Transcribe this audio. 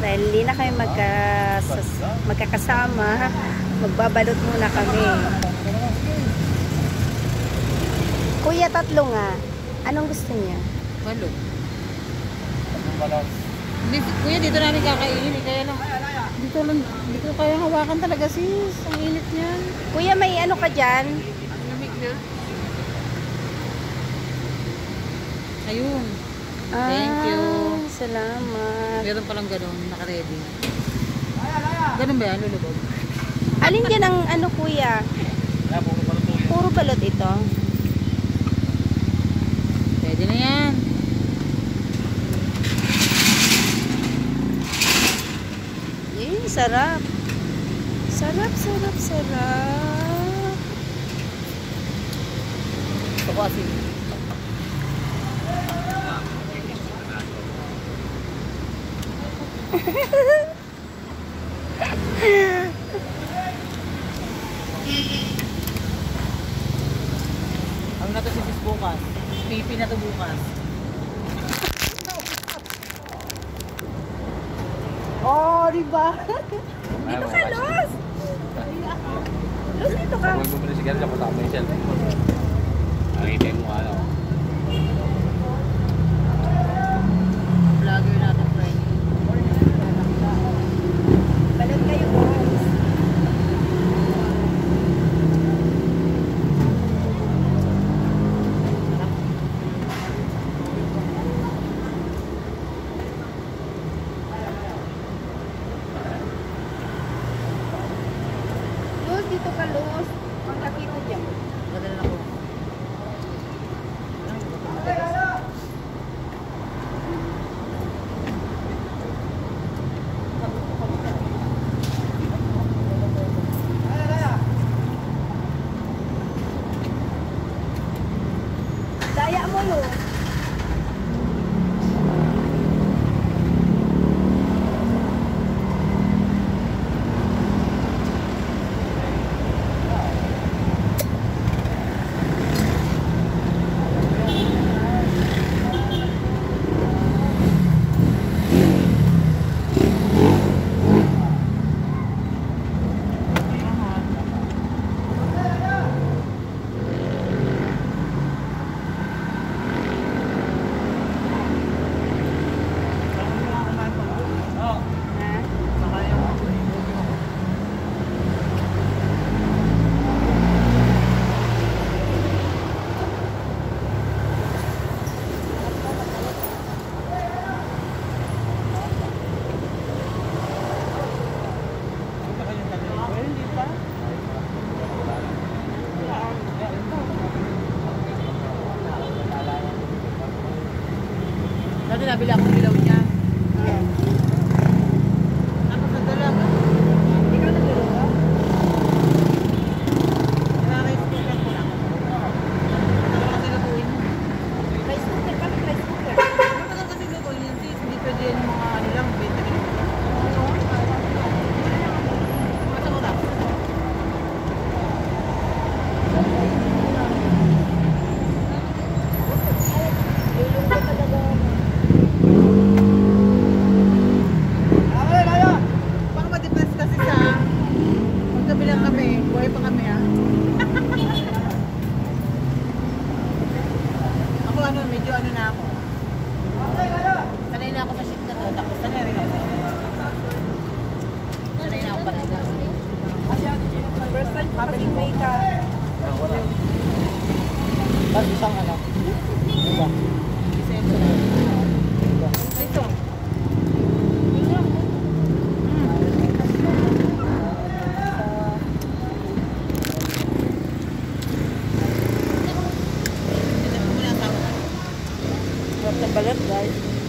Dahil hindi na kayo magkakasama, magbabalot muna kami. Kuya, tatlo nga. Anong gusto niya? Balot. Kuya, dito namin kakainin. Kaya lang, dito kaya hawakan talaga sis. Ang init niyan. Kuya, may ano ka dyan? Ang lamig na. Ayun. Thank you. Salamat. Meron palang ganun, naka-ready. Ganun ba yan, lulubog? Alin dyan ang ano, kuya? Puro balot ito. Pwede na yan. Sarap. Sarap, sarap, sarap. Ito ko asin. Ang na to si Sis bukas. Pipi na to bukas. Oh, diba? Dito ka, Los! Los, dito ka. Kung bumili sigarilyo, siya kasama yung cellphone. Nakita mo ano. Vlogger natin, friend. Balot kayo, guys. Los, dito ka, Los. Ang kakito dyan. Madala na ko. Daya mo, Los. Dati nabili akong ilaw niya. Tapos nadala ka. Ikaw nagdalo ka? Naka-rice cooker ko lang. Matagal kasi lutuin. Rice cooker kami, rice cooker. Matagal kasi lutuin yan sis. Hindi pwede yan mga ano lang. 20 minutes. Masa ko lang. Lulungkot talaga. Baka ma-depress kasi sa pagkabilang kami. Buhay pa kami ah. Ako ano, medyo ano na ako. Sanay na ako sa shift na to. Tapos sanay rin ako. Sanay na ako pa rin. First time kapag may ka. Tapos isang ano. Diba? Isa ito. Sarap ng balot, guys.